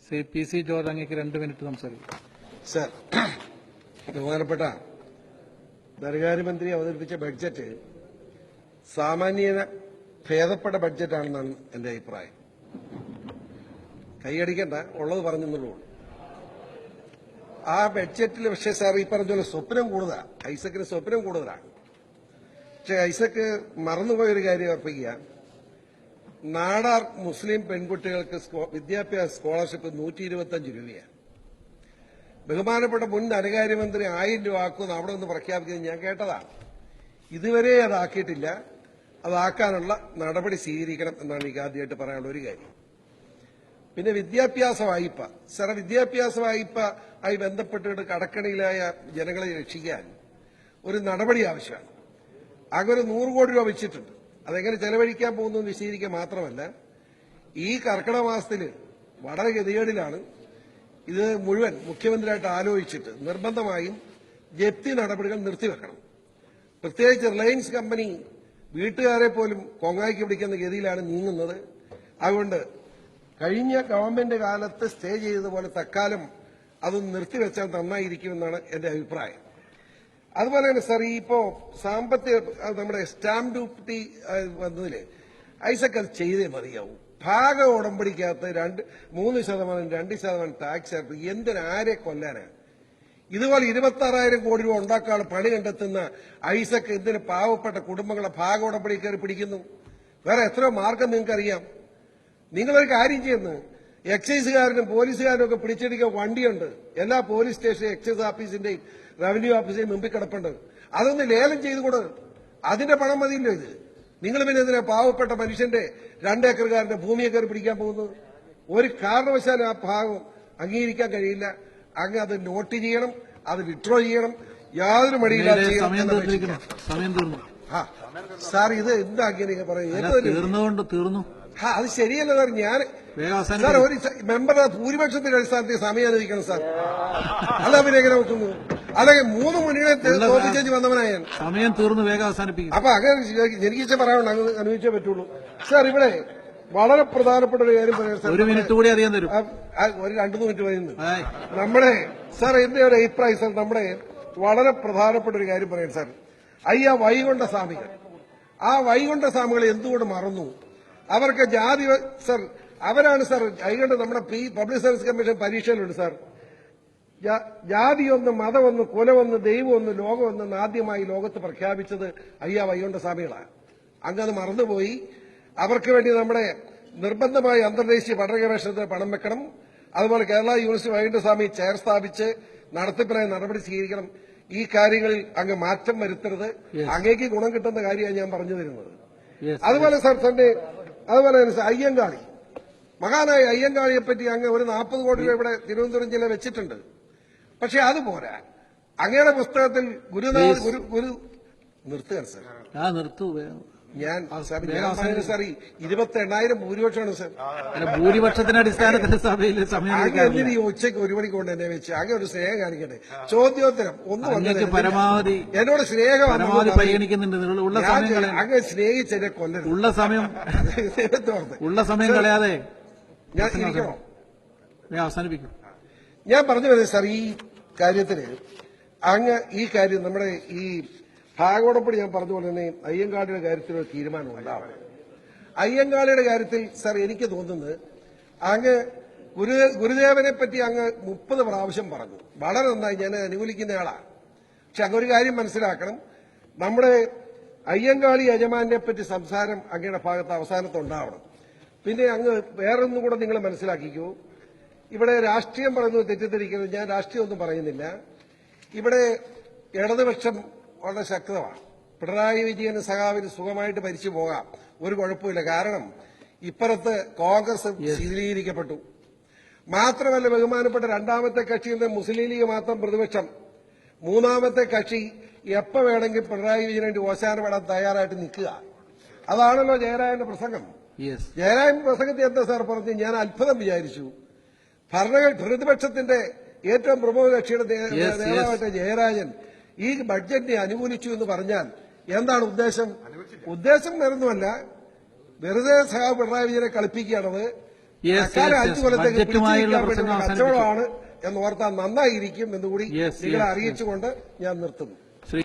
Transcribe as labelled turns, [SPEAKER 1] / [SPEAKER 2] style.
[SPEAKER 1] Shri P C George അങ്ങേക്ക് 2 minute സംസാരിക്കും.
[SPEAKER 2] Sir, ബഹുമാനപ്പെട്ട ധനകാര്യമന്ത്രി അവതരിപ്പിച്ച ബഡ്ജറ്റ് സാമാന്യേന ഭേദപ്പെട്ട ബഡ്ജറ്റാണെന്നാണ് എന്റെ അഭിപ്രായം. കൈയടിക്കണ്ട, ഉള്ളത് പറഞ്ഞെന്നുള്ളൂ. ആ ബഡ്ജറ്റിൽ പക്ഷേ സാർ ഈ പറഞ്ഞ പോലെ സ്വപ്നം കൂടുതലാണ്. ഐസക്കിന് സ്വപ്നം കൂടുതലാണ്. പക്ഷെ ഐസക്ക് മറന്നുപോയൊരു കാര്യം ഓർപ്പിക്കുക. നാടാർ മുസ്ലിം പെൺകുട്ടികൾക്ക് വിദ്യാഭ്യാസ സ്കോളർഷിപ്പ് 125 രൂപയാണ്. ബഹുമാനപ്പെട്ട മുൻ ധനകാര്യമന്ത്രി 1000 രൂപ ആക്കുമെന്ന് അവിടെ നിന്ന് പ്രഖ്യാപിക്കുന്നത് ഞാൻ കേട്ടതാണ്. ഇതുവരെ അതാക്കിയിട്ടില്ല. അതാക്കാനുള്ള നടപടി സ്വീകരിക്കണം എന്നാണ് എനിക്ക് ആദ്യമായിട്ട് പറയാനുള്ള ഒരു കാര്യം. പിന്നെ വിദ്യാഭ്യാസ വായ്പ. സാർ, വിദ്യാഭ്യാസ വായ്പ ആയി ബന്ധപ്പെട്ടിട്ട് കടക്കണിയിലായ ജനങ്ങളെ രക്ഷിക്കാൻ ഒരു നടപടി ആവശ്യമാണ്. ആകെ ഒരു 100 കോടി രൂപ വെച്ചിട്ടുണ്ട്. അതെങ്ങനെ ചെലവഴിക്കാൻ പോകുന്നു വിശദീകരിക്കുക മാത്രമല്ല, ഈ കർക്കിടക മാസത്തിൽ വളരെ ഗതികേടിലാണ്. ഇത് മുഴുവൻ മുഖ്യമന്ത്രിയായിട്ട് ആലോചിച്ചിട്ട് നിർബന്ധമായും ജപ്തി നടപടികൾ നിർത്തിവെക്കണം. പ്രത്യേകിച്ച് റിലയൻസ് കമ്പനി വീട്ടുകാരെ പോലും കൊങ്ങായ്ക്ക് പിടിക്കുന്ന ഗതിയിലാണ് നീങ്ങുന്നത്. അതുകൊണ്ട് കഴിഞ്ഞ ഗവൺമെന്റ് കാലത്ത് സ്റ്റേ ചെയ്തതുപോലെ തൽക്കാലം അതൊന്ന് നിർത്തിവെച്ചാൽ നന്നായിരിക്കുമെന്നാണ് എന്റെ അഭിപ്രായം. അതുപോലെ തന്നെ സാർ, ഇപ്പോ സാമ്പത്തിക നമ്മുടെ സ്റ്റാമ്പ് ഡ്യൂട്ടി വന്നതിൽ ഐസക് അത് ചെയ്തേ മതിയാവും. ഭാഗ ഉടമ്പടിക്കകത്ത് 3%, 2% ടാക്സ് ആയിട്ട് എന്തിനാരെ കൊല്ലാനാണ്? ഇതുപോലെ 26,000 കോടി രൂപ ഉണ്ടാക്കാനുള്ള പണി കണ്ടെത്തുന്ന ഐസക് എന്തിന് പാവപ്പെട്ട കുടുംബങ്ങളെ ഭാഗ ഉടമ്പടി കയറി പിടിക്കുന്നു? വേറെ എത്രയോ മാർഗം നിങ്ങൾക്കറിയാം. നിങ്ങളൊരു കാര്യം ചെയ്യുന്നു, എക്സൈസുകാരനും പോലീസുകാരനും ഒക്കെ പിടിച്ചെടുക്കാൻ വണ്ടിയുണ്ട്. എല്ലാ പോലീസ് സ്റ്റേഷൻ, എക്സൈസ് ഓഫീസിന്റെയും റവന്യൂ ഓഫീസിന്റെയും മുമ്പിൽ കിടപ്പുണ്ട്. അതൊന്ന് ലേലം ചെയ്തുകൂടെ? അതിന്റെ പണം മതിയില്ലോ ഇത്. നിങ്ങൾ പിന്നെ ഇതിനെ പാവപ്പെട്ട മനുഷ്യന്റെ 2 ഏക്കറുകാരന്റെ ഭൂമിയെ കയറി പിടിക്കാൻ പോകുന്നത്? ഒരു കാരണവശാലും ആ ഭാഗം അംഗീകരിക്കാൻ കഴിയില്ല. അങ്ങ് അത് നോട്ട് ചെയ്യണം, അത് വിഡ്രോ ചെയ്യണം, യാതൊരു മടിയില്ലാതെ ചെയ്യണം. സാർ, ഇത് എന്താ അങ്ങനെ പറയുന്നത്?
[SPEAKER 1] തീർന്നു.
[SPEAKER 2] അത് ശരിയല്ല സാർ. സാർ, ഒരു മെമ്പറുടെ ഭൂരിപക്ഷത്തിന്റെ അടിസ്ഥാനത്തിൽ സമയം അനുവദിക്കണം സാർ. അല്ല പിന്നെ എങ്ങനെ നോക്കുന്നു? അല്ലെങ്കിൽ 3 മുന്നണികളെ തോൽപ്പിച്ചു വന്നവനായ
[SPEAKER 1] സമയം തീർന്നു, വേഗം അവസാനിപ്പിക്കും.
[SPEAKER 2] അപ്പൊ അങ്ങനെ എനിക്ക് പറയാനുണ്ട്, അങ്ങ് അനുവദിച്ചേ പറ്റുള്ളൂ. സാർ, ഇവിടെ വളരെ പ്രധാനപ്പെട്ട ഒരു കാര്യം പറയാം സാർ.
[SPEAKER 1] 1 മിനിറ്റ് കൂടി അറിയാൻ തരും.
[SPEAKER 2] ഒരു 2-3 മിനിറ്റ് പറയുന്നു. നമ്മുടെ സാർ, എന്റെ ഒരു അഭിപ്രായം സാർ, നമ്മുടെ വളരെ പ്രധാനപ്പെട്ട ഒരു കാര്യം പറയാം സാർ. വൈകുണ്ഠ സ്വാമികൾ, ആ വൈകുണ്ഠ സ്വാമികൾ എന്തുകൊണ്ട് മറന്നു? അവർക്ക് ജാതി സാർ, അവരാണ് സാർ വൈകുണ്ഠ നമ്മുടെ പബ്ലിക് സർവീസ് കമ്മീഷൻ പരീക്ഷയിലുണ്ട് സാർ. ജാതിയൊന്ന്, മതമൊന്ന്, കുലമൊന്ന്, ദൈവമൊന്ന്, ലോകമൊന്ന് ആദ്യമായി ലോകത്ത് പ്രഖ്യാപിച്ചത് വൈകുണ്ഠ സ്വാമികളാണ്. അങ്ങത് മറന്നുപോയി. അവർക്ക് വേണ്ടി നമ്മുടെ നിർബന്ധമായി അന്തർദേശീയ പഠന ഗവേഷണത്തിന് പണം വെക്കണം. അതുപോലെ കേരള യൂണിവേഴ്സിറ്റി വൈകുണ്ഠസ്വാമി ചെയർ സ്ഥാപിച്ച് നടത്തിപ്പിനായി നടപടി സ്വീകരിക്കണം. ഈ കാര്യങ്ങളിൽ അങ്ങ് മാറ്റം വരുത്തരുത്. അങ്ങേക്ക് ഗുണം കിട്ടുന്ന കാര്യമാണ് ഞാൻ പറഞ്ഞു തരുന്നത്. അതുപോലെ സാർ തന്നെ അതുപോലെ തന്നെ അയ്യങ്കാളി, മഹാനായ അയ്യങ്കാളിയെപ്പറ്റി അങ്ങ് ഒരു 40 കോടി രൂപ ഇവിടെ തിരുവനന്തപുരം ജില്ല വെച്ചിട്ടുണ്ട്. പക്ഷെ അതുപോരാ. അങ്ങയുടെ പുസ്തകത്തിൽ ഗുരു നിർത്തുകയാണ് സാർ. ഞാൻ സാർ 28,000 ഭൂരിപക്ഷമാണ് സാർ.
[SPEAKER 1] ഭൂരിപക്ഷത്തിന്റെ അടിസ്ഥാനത്തിൽ സഭയിൽ
[SPEAKER 2] എന്തിന് ഈ ഉച്ചയ്ക്ക് 1 മണിക്ക് കൊണ്ട് എന്നെ വെച്ച് അങ്ങ് ഒരു സ്നേഹം കാണിക്കട്ടെ? ചോദ്യോത്തരം ഒന്നും
[SPEAKER 1] പരമാവധി
[SPEAKER 2] എന്നോട് സ്നേഹം
[SPEAKER 1] പരിഗണിക്കുന്നുണ്ട്.
[SPEAKER 2] അങ്ങ് സ്നേഹിച്ചെന്നെ കൊല്ലരുത്.
[SPEAKER 1] ഉള്ള സമയം കളയാതെ
[SPEAKER 2] ഞാൻ ഇരിക്കണോ?
[SPEAKER 1] അവസാനിപ്പിക്കും.
[SPEAKER 2] ഞാൻ പറഞ്ഞു വരുന്നത് സാർ, ഈ കാര്യത്തിന് അങ്ങ് ഈ കാര്യം നമ്മുടെ ഈ ഭാഗോടപ്പടി ഞാൻ പറഞ്ഞ പോലെ തന്നെ അയ്യങ്കാളിയുടെ കാര്യത്തിൽ ഒരു തീരുമാനം ഉണ്ടാവണം. അയ്യങ്കാളിയുടെ കാര്യത്തിൽ സാർ എനിക്ക് തോന്നുന്നത് അങ്ങ് ഗുരുദേവനെ പറ്റി അങ്ങ് 30 പ്രാവശ്യം പറഞ്ഞു. വളരെ നന്നായി, ഞാൻ അനുകൂലിക്കുന്നയാളാണ്. പക്ഷെ അങ്ങൊരു കാര്യം മനസ്സിലാക്കണം, നമ്മുടെ അയ്യങ്കാളി യജമാനെ പറ്റി സംസാരം അങ്ങയുടെ ഭാഗത്ത് അവസാനത്തുണ്ടാവണം. പിന്നെ അങ്ങ് വേറൊന്നും കൂടെ നിങ്ങൾ മനസ്സിലാക്കിക്കൂ. ഇവിടെ രാഷ്ട്രീയം പറയുന്നത് തെറ്റിദ്ധരിക്കുന്നത്, ഞാൻ രാഷ്ട്രീയമൊന്നും പറയുന്നില്ല. ഇവിടെ ഇടതുപക്ഷം വളരെ ശക്തമാണ്. പിണറായി വിജയന് സഖാവിന് സുഖമായിട്ട് ഭരിച്ചു പോകാം, ഒരു കുഴപ്പമില്ല. കാരണം ഇപ്പുറത്ത് കോൺഗ്രസ് ശിഥിലീകരിക്കപ്പെട്ടു. മാത്രമല്ല, ബഹുമാനപ്പെട്ട 2ാമത്തെ കക്ഷിയുടെ മുസ്ലിം ലീഗ് മാത്രം പ്രതിപക്ഷം, 3ാമത്തെ കക്ഷി എപ്പോ വേണമെങ്കിൽ പിണറായി വിജയന് വേണ്ടി ഓശാന പെടാൻ തയ്യാറായിട്ട് നിൽക്കുക. അതാണല്ലോ ജയരാജന്റെ പ്രസംഗം. ജയരാജൻ പ്രസംഗത്തിൽ എന്താ സാർ പറഞ്ഞു? ഞാൻ അത്ഭുതം വിചാരിച്ചു. പ്രതിപക്ഷത്തിന്റെ ഏറ്റവും പ്രമുഖ കക്ഷിയുടെ നേതാവായിട്ട് ജയരാജൻ ഈ ബഡ്ജറ്റിനെ അനുകൂലിച്ചു എന്ന് പറഞ്ഞാൽ എന്താണ് ഉദ്ദേശം? ഉദ്ദേശം വേറൊന്നുമല്ല, വെറുതെ സഖാവ് പിണറായി വിജയനെ കളിപ്പിക്കുകയാണത്.
[SPEAKER 1] Yes,
[SPEAKER 2] അക്കാലം
[SPEAKER 1] yes,
[SPEAKER 2] 5
[SPEAKER 1] yes.
[SPEAKER 2] കൊല്ലത്തേക്ക്
[SPEAKER 1] ബഡ്ജറ്റുമായുള്ള
[SPEAKER 2] പിടിച്ചിരിക്കാൻ
[SPEAKER 1] പ്രസംഗം
[SPEAKER 2] വേണ്ടിയുള്ള
[SPEAKER 1] അവസാനിപ്പിച്ചു.
[SPEAKER 2] കച്ചവടമാണ് എന്ന് ഓർത്താൽ നന്നായിരിക്കും എന്നുകൂടി
[SPEAKER 1] Yes,
[SPEAKER 2] നിങ്ങളെ
[SPEAKER 1] yes,
[SPEAKER 2] അറിയിച്ചുകൊണ്ട് ഞാൻ നിർത്തുന്നു.
[SPEAKER 1] ശ്രീ